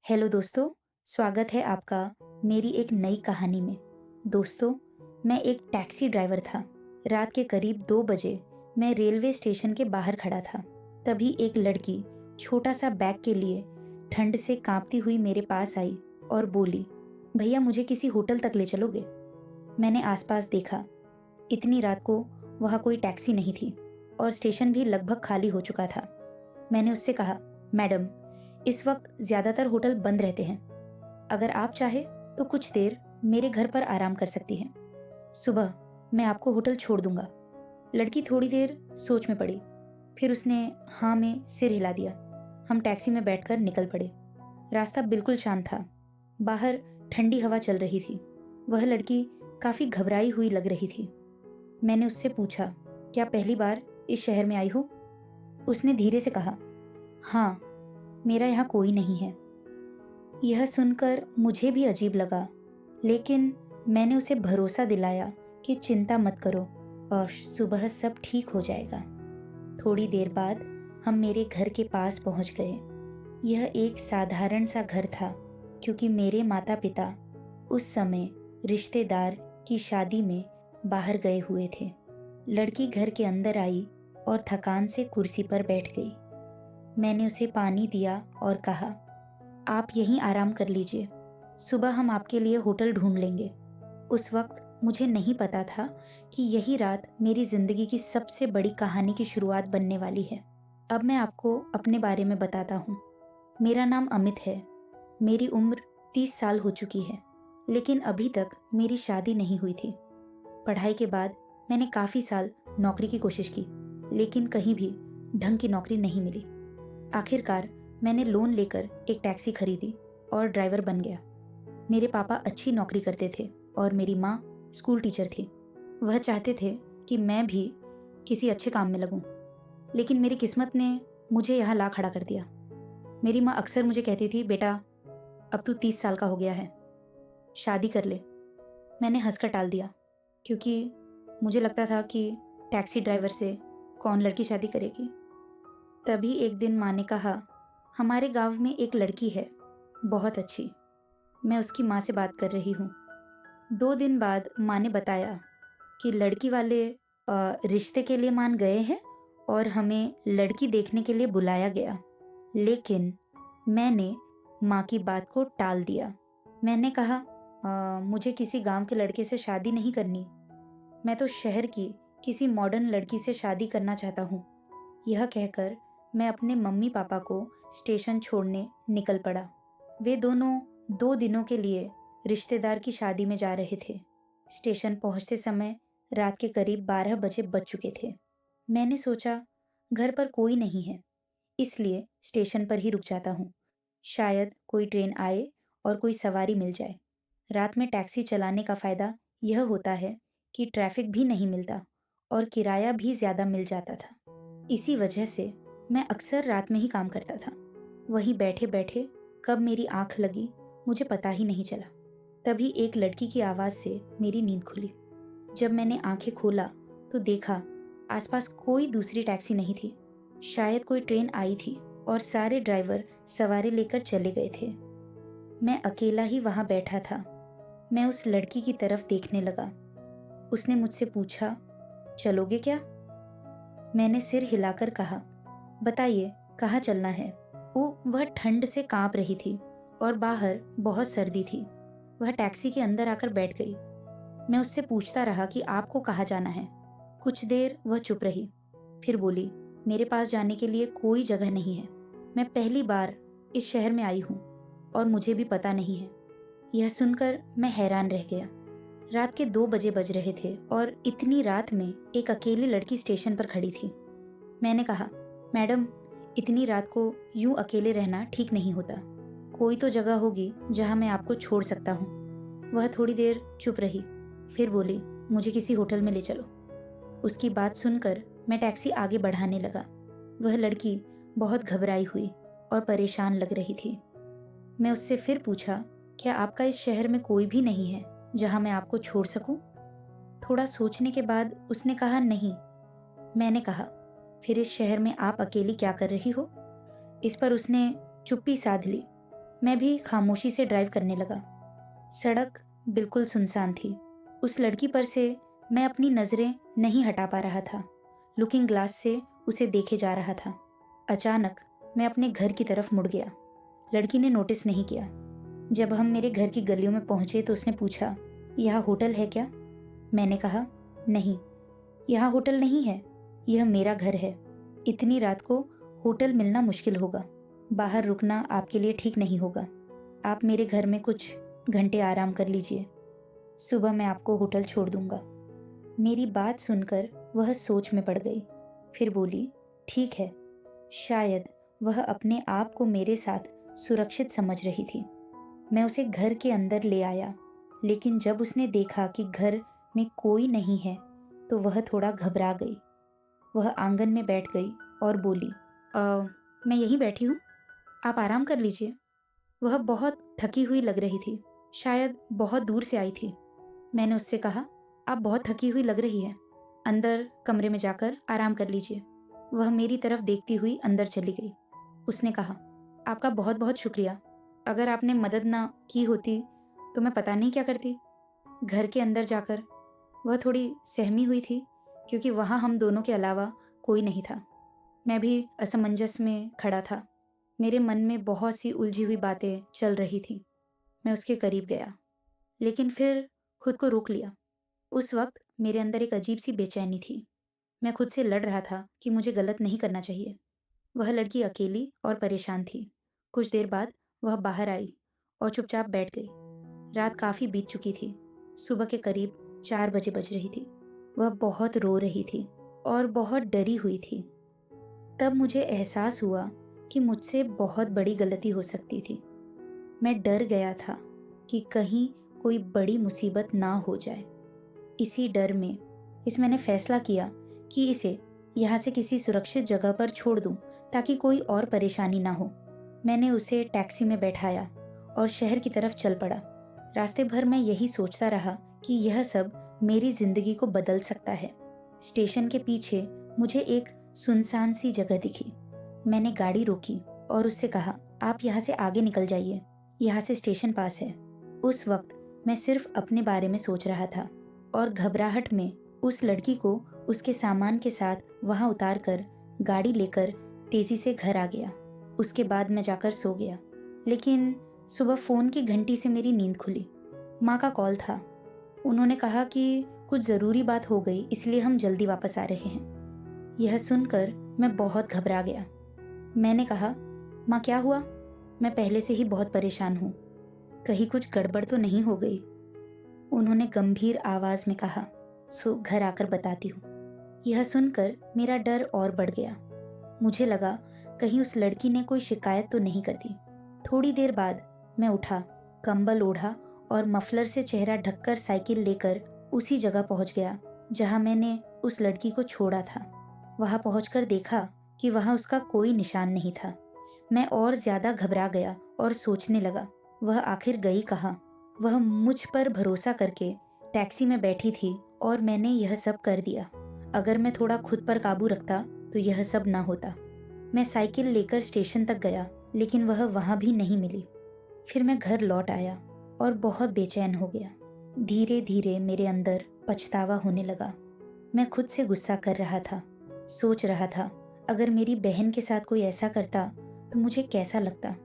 Hello दोस्तों, स्वागत है आपका मेरी एक नई कहानी में। दोस्तों, मैं एक टैक्सी ड्राइवर था। रात के करीब 2 बजे मैं रेलवे स्टेशन के बाहर खड़ा था। तभी एक लड़की छोटा सा बैग के लिए ठंड से कांपती हुई मेरे पास आई और बोली, भैया मुझे किसी होटल तक ले चलोगे? मैंने आसपास देखा। इतनी रात को वहाँ कोई टैक्सी नहीं थी और स्टेशन भी लगभग खाली हो चुका था। मैंने उससे कहा, मैडम, इस वक्त ज्यादातर होटल बंद रहते हैं। अगर आप चाहे तो कुछ देर मेरे घर पर आराम कर सकती हैं। सुबह मैं आपको होटल छोड़ दूंगा। लड़की थोड़ी देर सोच में पड़ी, फिर उसने हाँ में सिर हिला दिया। हम टैक्सी में बैठकर निकल पड़े। रास्ता बिल्कुल शांत था। बाहर ठंडी हवा चल रही थी। वह लड़की काफी घबराई हुई लग रही थी। मैंने उससे पूछा, क्या पहली बार इस शहर में आई हो? उसने धीरे से कहा, हाँ, मेरा यहाँ कोई नहीं है। यह सुनकर मुझे भी अजीब लगा, लेकिन मैंने उसे भरोसा दिलाया कि चिंता मत करो और सुबह सब ठीक हो जाएगा। थोड़ी देर बाद हम मेरे घर के पास पहुंच गए। यह एक साधारण सा घर था, क्योंकि मेरे माता पिता उस समय रिश्तेदार की शादी में बाहर गए हुए थे। लड़की घर के अंदर आई और थकान से कुर्सी पर बैठ गई। मैंने उसे पानी दिया और कहा, आप यहीं आराम कर लीजिए, सुबह हम आपके लिए होटल ढूंढ लेंगे। उस वक्त मुझे नहीं पता था कि यही रात मेरी जिंदगी की सबसे बड़ी कहानी की शुरुआत बनने वाली है। अब मैं आपको अपने बारे में बताता हूँ। मेरा नाम अमित है। मेरी उम्र 30 साल हो चुकी है, लेकिन अभी तक मेरी शादी नहीं हुई थी। पढ़ाई के बाद मैंने काफ़ी साल नौकरी की कोशिश की, लेकिन कहीं भी ढंग की नौकरी नहीं मिली। आखिरकार मैंने लोन लेकर एक टैक्सी खरीदी और ड्राइवर बन गया। मेरे पापा अच्छी नौकरी करते थे और मेरी माँ स्कूल टीचर थी। वह चाहते थे कि मैं भी किसी अच्छे काम में लगूं, लेकिन मेरी किस्मत ने मुझे यहाँ ला खड़ा कर दिया। मेरी माँ अक्सर मुझे कहती थी, बेटा, अब तू 30 साल का हो गया है, शादी कर ले। मैंने हंसकर टाल दिया, क्योंकि मुझे लगता था कि टैक्सी ड्राइवर से कौन लड़की शादी करेगी। तभी एक दिन माँ ने कहा, हमारे गांव में एक लड़की है, बहुत अच्छी। मैं उसकी माँ से बात कर रही हूँ। 2 दिन बाद माँ ने बताया कि लड़की वाले रिश्ते के लिए मान गए हैं और हमें लड़की देखने के लिए बुलाया गया। लेकिन मैंने माँ की बात को टाल दिया। मैंने कहा, मुझे किसी गांव के लड़के से शादी नहीं करनी। मैं तो शहर की किसी मॉडर्न लड़की से शादी करना चाहता हूँ। यह कहकर मैं अपने मम्मी पापा को स्टेशन छोड़ने निकल पड़ा। वे दोनों 2 दिनों के लिए रिश्तेदार की शादी में जा रहे थे। स्टेशन पहुंचते समय रात के करीब 12 बजे बज चुके थे। मैंने सोचा, घर पर कोई नहीं है, इसलिए स्टेशन पर ही रुक जाता हूँ। शायद कोई ट्रेन आए और कोई सवारी मिल जाए। रात में टैक्सी चलाने का फ़ायदा यह होता है कि ट्रैफिक भी नहीं मिलता और किराया भी ज़्यादा मिल जाता था। इसी वजह से मैं अक्सर रात में ही काम करता था। वहीं बैठे बैठे कब मेरी आंख लगी मुझे पता ही नहीं चला। तभी एक लड़की की आवाज़ से मेरी नींद खुली। जब मैंने आंखें खोला तो देखा आसपास कोई दूसरी टैक्सी नहीं थी। शायद कोई ट्रेन आई थी और सारे ड्राइवर सवारी लेकर चले गए थे। मैं अकेला ही वहां बैठा था। मैं उस लड़की की तरफ देखने लगा। उसने मुझसे पूछा, चलोगे क्या? मैंने सिर हिलाकर कहा, बताइए, कहाँ चलना है? वह ठंड से कांप रही थी और बाहर बहुत सर्दी थी। वह टैक्सी के अंदर आकर बैठ गई। मैं उससे पूछता रहा कि आपको कहाँ जाना है। कुछ देर वह चुप रही, फिर बोली, मेरे पास जाने के लिए कोई जगह नहीं है। मैं पहली बार इस शहर में आई हूँ और मुझे भी पता नहीं है। यह सुनकर मैं हैरान रह गया। रात के 2 बजे बज रहे थे और इतनी रात में एक अकेली लड़की स्टेशन पर खड़ी थी। मैंने कहा, मैडम, इतनी रात को यूं अकेले रहना ठीक नहीं होता। कोई तो जगह होगी जहां मैं आपको छोड़ सकता हूँ। वह थोड़ी देर चुप रही, फिर बोली, मुझे किसी होटल में ले चलो। उसकी बात सुनकर मैं टैक्सी आगे बढ़ाने लगा। वह लड़की बहुत घबराई हुई और परेशान लग रही थी। मैं उससे फिर पूछा, क्या आपका इस शहर में कोई भी नहीं है जहां मैं आपको छोड़ सकूं? थोड़ा सोचने के बाद उसने कहा, नहीं। मैंने कहा, फिर इस शहर में आप अकेली क्या कर रही हो? इस पर उसने चुप्पी साध ली। मैं भी खामोशी से ड्राइव करने लगा। सड़क बिल्कुल सुनसान थी। उस लड़की पर से मैं अपनी नज़रें नहीं हटा पा रहा था। लुकिंग ग्लास से उसे देखे जा रहा था। अचानक मैं अपने घर की तरफ मुड़ गया। लड़की ने नोटिस नहीं किया। जब हम मेरे घर की गलियों में पहुंचे तो उसने पूछा, यह होटल है क्या? मैंने कहा, नहीं, यहाँ होटल नहीं है, यह मेरा घर है। इतनी रात को होटल मिलना मुश्किल होगा। बाहर रुकना आपके लिए ठीक नहीं होगा। आप मेरे घर में कुछ घंटे आराम कर लीजिए। सुबह मैं आपको होटल छोड़ दूंगा। मेरी बात सुनकर वह सोच में पड़ गई। फिर बोली, ठीक है। शायद वह अपने आप को मेरे साथ सुरक्षित समझ रही थी। मैं उसे घर के अंदर ले आया, लेकिन जब उसने देखा कि घर में कोई नहीं है तो वह थोड़ा घबरा गई। वह आंगन में बैठ गई और बोली, मैं यहीं बैठी हूँ, आप आराम कर लीजिए। वह बहुत थकी हुई लग रही थी, शायद बहुत दूर से आई थी। मैंने उससे कहा, आप बहुत थकी हुई लग रही है, अंदर कमरे में जाकर आराम कर लीजिए। वह मेरी तरफ देखती हुई अंदर चली गई। उसने कहा, आपका बहुत बहुत शुक्रिया। अगर आपने मदद ना की होती तो मैं पता नहीं क्या करती। घर के अंदर जाकर वह थोड़ी सहमी हुई थी, क्योंकि वहाँ हम दोनों के अलावा कोई नहीं था। मैं भी असमंजस में खड़ा था। मेरे मन में बहुत सी उलझी हुई बातें चल रही थी। मैं उसके करीब गया, लेकिन फिर खुद को रोक लिया। उस वक्त मेरे अंदर एक अजीब सी बेचैनी थी। मैं खुद से लड़ रहा था कि मुझे गलत नहीं करना चाहिए। वह लड़की अकेली और परेशान थी। कुछ देर बाद वह बाहर आई और चुपचाप बैठ गई। रात काफ़ी बीत चुकी थी। सुबह के करीब 4 बजे बज रही थी। वह बहुत रो रही थी और बहुत डरी हुई थी। तब मुझे एहसास हुआ कि मुझसे बहुत बड़ी गलती हो सकती थी। मैं डर गया था कि कहीं कोई बड़ी मुसीबत ना हो जाए। इसी डर में मैंने फैसला किया कि इसे यहाँ से किसी सुरक्षित जगह पर छोड़ दूं, ताकि कोई और परेशानी ना हो। मैंने उसे टैक्सी में बैठाया और शहर की तरफ चल पड़ा। रास्ते भर मैं यही सोचता रहा कि यह सब मेरी जिंदगी को बदल सकता है। स्टेशन के पीछे मुझे एक सुनसान सी जगह दिखी। मैंने गाड़ी रोकी और उससे कहा, आप यहाँ से आगे निकल जाइए, यहाँ से स्टेशन पास है। उस वक्त मैं सिर्फ अपने बारे में सोच रहा था और घबराहट में उस लड़की को उसके सामान के साथ वहां उतार कर गाड़ी लेकर तेजी से घर आ गया। उसके बाद मैं जाकर सो गया। लेकिन सुबह फ़ोन की घंटी से मेरी नींद खुली। माँ का कॉल था। उन्होंने कहा कि कुछ ज़रूरी बात हो गई, इसलिए हम जल्दी वापस आ रहे हैं। यह सुनकर मैं बहुत घबरा गया। मैंने कहा, माँ क्या हुआ? मैं पहले से ही बहुत परेशान हूँ, कहीं कुछ गड़बड़ तो नहीं हो गई? उन्होंने गंभीर आवाज में कहा, सो घर आकर बताती हूँ। यह सुनकर मेरा डर और बढ़ गया। मुझे लगा कहीं उस लड़की ने कोई शिकायत तो नहीं कर दी। थोड़ी देर बाद मैं उठा, कंबल ओढ़ा और मफलर से चेहरा ढककर साइकिल लेकर उसी जगह पहुंच गया जहां मैंने उस लड़की को छोड़ा था। वहां पहुंचकर देखा कि वहां उसका कोई निशान नहीं था। मैं और ज्यादा घबरा गया और सोचने लगा, वह आखिर गई कहाँ? वह मुझ पर भरोसा करके टैक्सी में बैठी थी और मैंने यह सब कर दिया। अगर मैं थोड़ा खुद पर काबू रखता तो यह सब ना होता। मैं साइकिल लेकर स्टेशन तक गया, लेकिन वह वहां भी नहीं मिली। फिर मैं घर लौट आया और बहुत बेचैन हो गया। धीरे धीरे मेरे अंदर पछतावा होने लगा। मैं खुद से गुस्सा कर रहा था। सोच रहा था, अगर मेरी बहन के साथ कोई ऐसा करता तो मुझे कैसा लगता।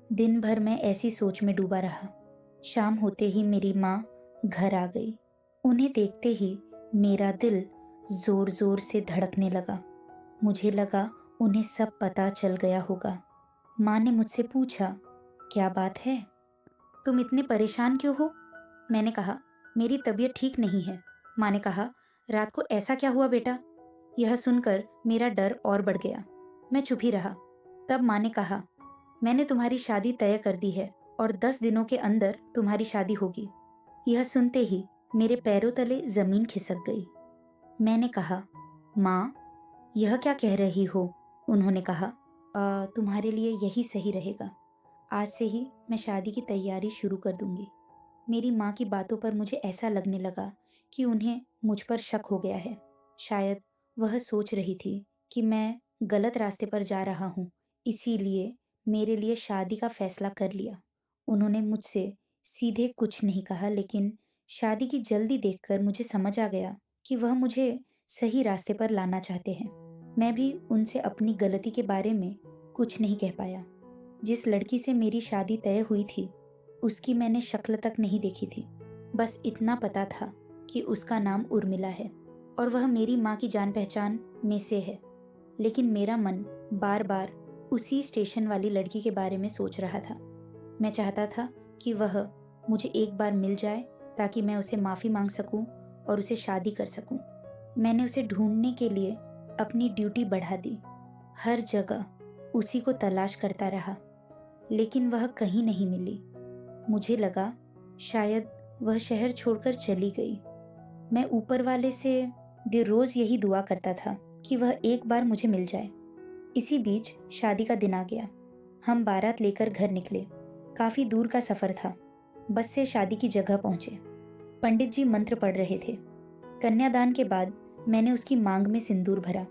दिन भर मैं ऐसी सोच में डूबा रहा। शाम होते ही मेरी माँ घर आ गई। उन्हें देखते ही मेरा दिल जोर जोर से धड़कने लगा। मुझे लगा उन्हें सब पता चल गया होगा। माँ ने मुझसे पूछा, क्या बात है, तुम इतने परेशान क्यों हो? मैंने कहा, मेरी तबीयत ठीक नहीं है। माँ ने कहा, रात को ऐसा क्या हुआ बेटा? यह सुनकर मेरा डर और बढ़ गया। मैं चुप ही रहा। तब माँ ने कहा, मैंने तुम्हारी शादी तय कर दी है और 10 दिनों के अंदर तुम्हारी शादी होगी। यह सुनते ही मेरे पैरों तले जमीन खिसक गई। मैंने कहा, माँ, यह क्या कह रही हो? उन्होंने कहा, तुम्हारे लिए यही सही रहेगा। आज से ही मैं शादी की तैयारी शुरू कर दूंगी। मेरी माँ की बातों पर मुझे ऐसा लगने लगा कि उन्हें मुझ पर शक हो गया है। शायद वह सोच रही थी कि मैं गलत रास्ते पर जा रहा हूँ, इसीलिए मेरे लिए शादी का फैसला कर लिया। उन्होंने मुझसे सीधे कुछ नहीं कहा, लेकिन शादी की जल्दी देखकर मुझे समझ आ गया कि वह मुझे सही रास्ते पर लाना चाहते हैं। मैं भी उनसे अपनी गलती के बारे में कुछ नहीं कह पाया। जिस लड़की से मेरी शादी तय हुई थी, उसकी मैंने शक्ल तक नहीं देखी थी। बस इतना पता था कि उसका नाम उर्मिला है और वह मेरी माँ की जान पहचान में से है। लेकिन मेरा मन बार बार उसी स्टेशन वाली लड़की के बारे में सोच रहा था। मैं चाहता था कि वह मुझे एक बार मिल जाए ताकि मैं उसे माफ़ी मांग सकूं और उसे शादी कर सकूं। मैंने उसे ढूंढने के लिए अपनी ड्यूटी बढ़ा दी। हर जगह उसी को तलाश करता रहा, लेकिन वह कहीं नहीं मिली। मुझे लगा शायद वह शहर छोड़कर चली गई। मैं ऊपर वाले से रोज यही दुआ करता था कि वह एक बार मुझे मिल जाए। इसी बीच शादी का दिन आ गया। हम बारात लेकर घर निकले। काफी दूर का सफर था। बस से शादी की जगह पहुंचे। पंडित जी मंत्र पढ़ रहे थे। कन्यादान के बाद मैंने उसकी मांग में सिंदूर भरा।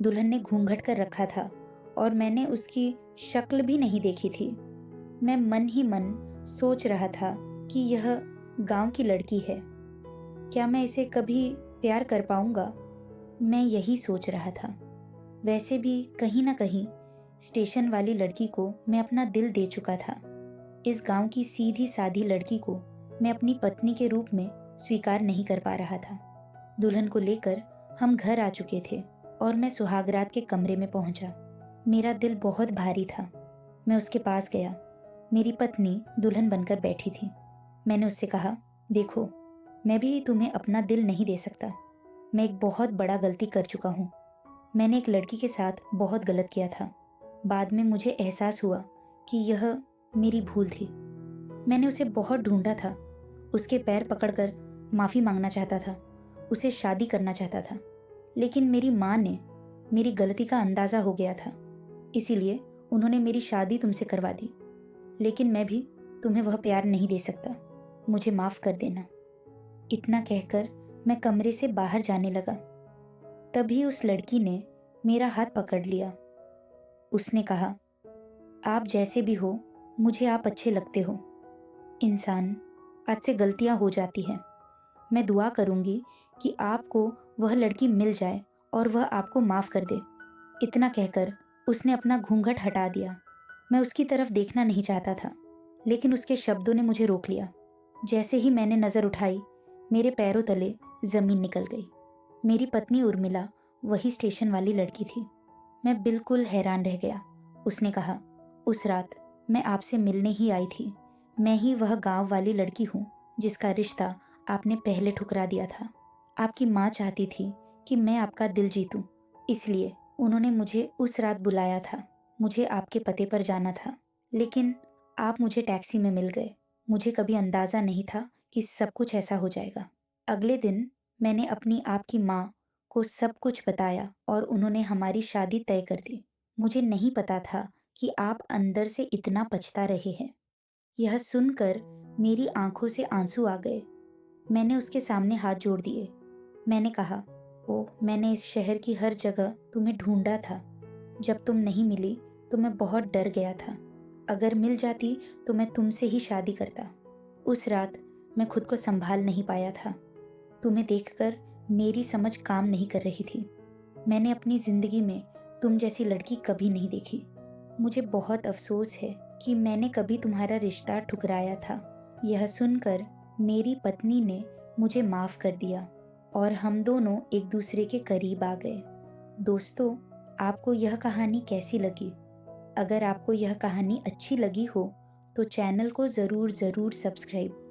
दुल्हन ने घूंघट कर रखा था और मैंने उसकी शक्ल भी नहीं देखी थी। मैं मन ही मन सोच रहा था कि यह गांव की लड़की है। क्या मैं इसे कभी प्यार कर पाऊंगा? मैं यही सोच रहा था। वैसे भी कहीं ना कहीं स्टेशन वाली लड़की को मैं अपना दिल दे चुका था। इस गांव की सीधी सादी लड़की को मैं अपनी पत्नी के रूप में स्वीकार नहीं कर पा रहा था। दुल्हन को लेकर हम घर आ चुके थे और मैं सुहागरात के कमरे में पहुंचा। मेरा दिल बहुत भारी था। मैं उसके पास गया। मेरी पत्नी दुल्हन बनकर बैठी थी। मैंने उससे कहा, देखो, मैं भी तुम्हें अपना दिल नहीं दे सकता। मैं एक बहुत बड़ा गलती कर चुका हूँ। मैंने एक लड़की के साथ बहुत गलत किया था। बाद में मुझे एहसास हुआ कि यह मेरी भूल थी। मैंने उसे बहुत ढूंढा था। उसके पैर पकड़कर माफ़ी मांगना चाहता था। उसे शादी करना चाहता था। लेकिन मेरी माँ ने मेरी गलती का अंदाज़ा हो गया था, इसीलिए उन्होंने मेरी शादी तुमसे करवा दी। लेकिन मैं भी तुम्हें वह प्यार नहीं दे सकता। मुझे माफ़ कर देना। इतना कहकर मैं कमरे से बाहर जाने लगा। तभी उस लड़की ने मेरा हाथ पकड़ लिया। उसने कहा, आप जैसे भी हो, मुझे आप अच्छे लगते हो। इंसान, आज से गलतियां हो जाती हैं। मैं दुआ करूंगी कि आपको वह लड़की मिल जाए और वह आपको माफ़ कर दे। इतना कहकर उसने अपना घूंघट हटा दिया। मैं उसकी तरफ देखना नहीं चाहता था, लेकिन उसके शब्दों ने मुझे रोक लिया। जैसे ही मैंने नज़र उठाई, मेरे पैरों तले ज़मीन निकल गई। मेरी पत्नी उर्मिला वही स्टेशन वाली लड़की थी। मैं बिल्कुल हैरान रह गया। उसने कहा, उस रात मैं आपसे मिलने ही आई थी। मैं ही वह गांव वाली लड़की हूँ जिसका रिश्ता आपने पहले ठुकरा दिया था। आपकी माँ चाहती थी कि मैं आपका दिल जीतूं, इसलिए उन्होंने मुझे उस रात बुलाया था। मुझे आपके पते पर जाना था, लेकिन आप मुझे टैक्सी में मिल गए। मुझे कभी अंदाज़ा नहीं था कि सब कुछ ऐसा हो जाएगा। अगले दिन मैंने अपनी आपकी माँ को सब कुछ बताया और उन्होंने हमारी शादी तय कर दी। मुझे नहीं पता था कि आप अंदर से इतना पछता रहे हैं। यह सुनकर मेरी आंखों से आंसू आ गए। मैंने उसके सामने हाथ जोड़ दिए। मैंने कहा, ओह, मैंने इस शहर की हर जगह तुम्हें ढूंढा था। जब तुम नहीं मिली तो मैं बहुत डर गया था। अगर मिल जाती तो मैं तुमसे ही शादी करता। उस रात मैं खुद को संभाल नहीं पाया था। तुम्हें देखकर मेरी समझ काम नहीं कर रही थी। मैंने अपनी जिंदगी में तुम जैसी लड़की कभी नहीं देखी। मुझे बहुत अफसोस है कि मैंने कभी तुम्हारा रिश्ता ठुकराया था। यह सुनकर मेरी पत्नी ने मुझे माफ कर दिया और हम दोनों एक दूसरे के करीब आ गए। दोस्तों, आपको यह कहानी कैसी लगी? अगर आपको यह कहानी अच्छी लगी हो तो चैनल को ज़रूर सब्सक्राइब